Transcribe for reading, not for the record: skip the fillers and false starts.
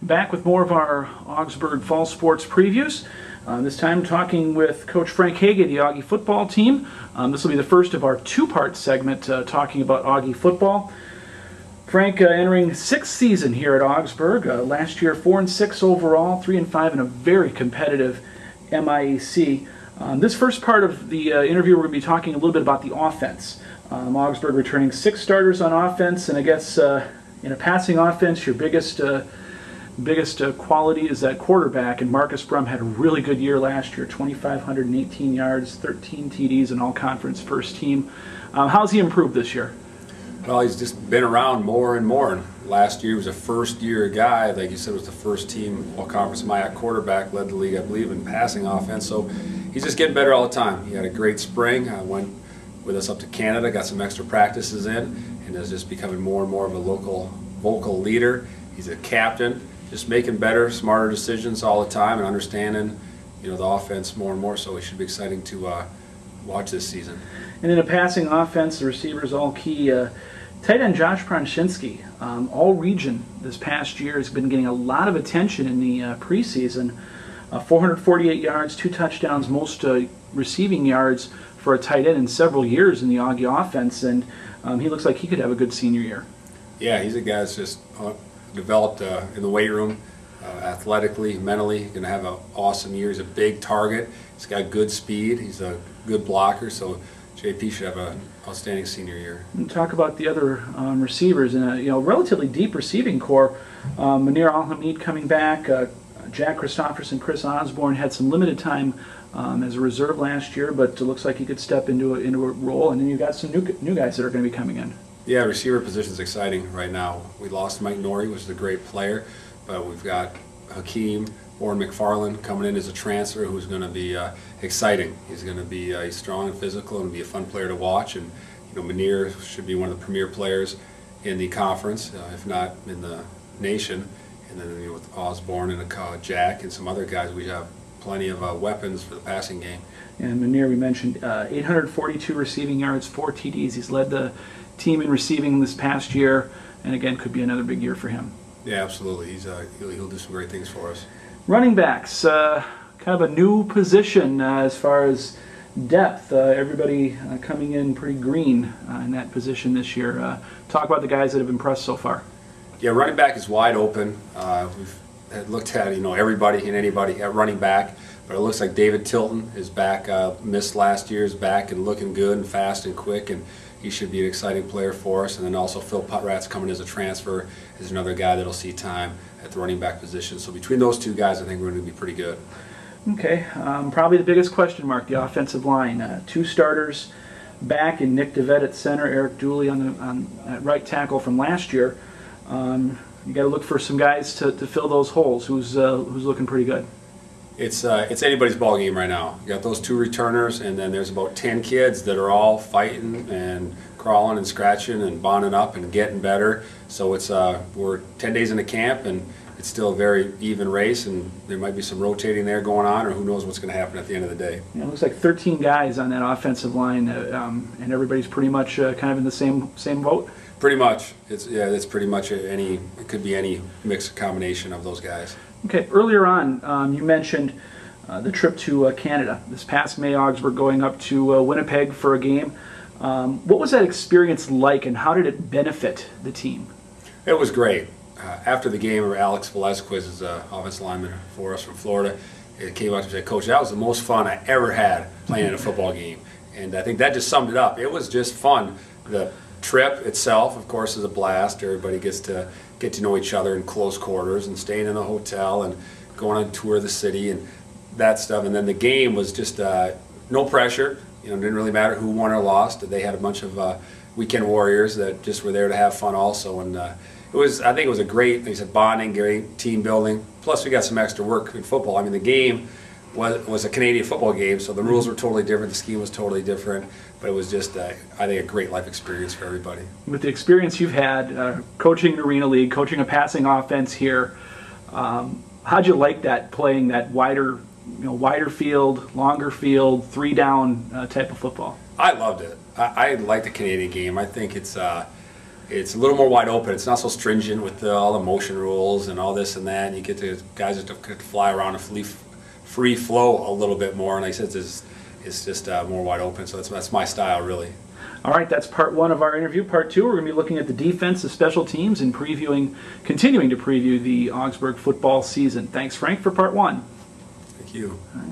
Back with more of our Augsburg fall sports previews. This time talking with Coach Frank Haege, the Auggie football team. This will be the first of our two-part segment talking about Auggie football. Frank entering sixth season here at Augsburg. Last year 4-6 overall, 3-5 in a very competitive MIAC. This first part of the interview we're going to be talking a little bit about the offense. Augsburg returning 6 starters on offense, and I guess in a passing offense your biggest quality is that quarterback, and Marcus Brum had a really good year last year, 2,518 yards, 13 TDs, and all-conference first team. How's he improved this year? Well, he's just been around more and more. Last year he was a first-year guy, like you said, was the first team all-conference MIAC quarterback, led the league, I believe, in passing offense. So he's just getting better all the time. He had a great spring. Went with us up to Canada, got some extra practices in, and is just becoming more and more of a local vocal leader. He's a captain, just making better, smarter decisions all the time and understanding, the offense more and more. So it should be exciting to watch this season. And in a passing offense, the receivers all key. Tight end Josh Pronshinsky, all region this past year, has been getting a lot of attention in the preseason. 448 yards, 2 touchdowns, most receiving yards for a tight end in several years in the Auggie offense, and he looks like he could have a good senior year. Yeah, he's a guy that's just developed in the weight room, athletically, mentally. He's going to have an awesome year. He's a big target. He's got good speed. He's a good blocker, so JP should have an outstanding senior year. And talk about the other receivers in a relatively deep receiving core. Munir Al-Hamid coming back. Jack Christopherson, Chris Osborne had some limited time as a reserve last year, but it looks like he could step into a role. And then you've got some new guys that are going to be coming in. Yeah, receiver position is exciting right now. We lost Mike Norrie, which is a great player, but we've got Hakeem Warren McFarland coming in as a transfer, who's going to be exciting. He's going to be he's strong and physical and be a fun player to watch. And Munir should be one of the premier players in the conference, if not in the nation. And then with Osborne and Jack and some other guys, we have plenty of weapons for the passing game. And Munir, we mentioned 842 receiving yards, 4 TDs. He's led the team in receiving this past year, and again, could be another big year for him. Yeah, absolutely. He'll do some great things for us. Running backs, kind of a new position as far as depth. Everybody coming in pretty green in that position this year. Talk about the guys that have impressed so far. Yeah, running back is wide open. We've looked at everybody and anybody at running back, but it looks like David Tilton is back. Missed last year, is back and looking good and fast and quick, and he should be an exciting player for us. And then also Phil Putrat's coming as a transfer, is another guy that'll see time at the running back position. So between those two guys, I think we're going to be pretty good. Okay, probably the biggest question mark, the offensive line. 2 starters back in Nick DeVette at center, Eric Dooley on at right tackle from last year. You got to look for some guys to fill those holes. Who's looking pretty good? It's anybody's ball game right now. You got those 2 returners, and then there's about 10 kids that are all fighting and crawling and scratching and bonding up and getting better. So it's we're 10 days into camp, and it's still a very even race, and there might be some rotating there going on, or who knows what's going to happen at the end of the day. Yeah, it looks like 13 guys on that offensive line, and everybody's pretty much kind of in the same boat. Pretty much. It's pretty much it could be any mixed combination of those guys. Okay, earlier on you mentioned the trip to Canada. This past May, Augsburg going up to Winnipeg for a game. What was that experience like, and how did it benefit the team? It was great. After the game, Alex Velazquez is an offensive lineman for us from Florida. It came up and said, "Coach, that was the most fun I ever had playing in a football game." And I think that just summed it up. It was just fun. The trip itself, of course, is a blast. Everybody gets to get to know each other in close quarters and staying in the hotel and going on a tour of the city and that stuff. And then the game was just no pressure. It didn't really matter who won or lost. They had a bunch of weekend warriors that just were there to have fun also. And I think it was a great, like I said, bonding, great team building. Plus, we got some extra work in football. I mean, the game was a Canadian football game, so the rules were totally different, the scheme was totally different, but it was just, I think, a great life experience for everybody. With the experience you've had coaching an arena league, coaching a passing offense here, how'd you like that, playing that wider field, longer field, 3-down type of football? I loved it. I like the Canadian game. I think it's it's a little more wide open. It's not so stringent with all the motion rules and all this and that. And you get to guys that could fly around and free flow a little bit more. And like I said, it's just more wide open. So that's my style, really. All right, that's part one of our interview. Part two, we're going to be looking at the defense, the special teams, and continuing to preview the Augsburg football season. Thanks, Frank, for part one. Thank you. All right.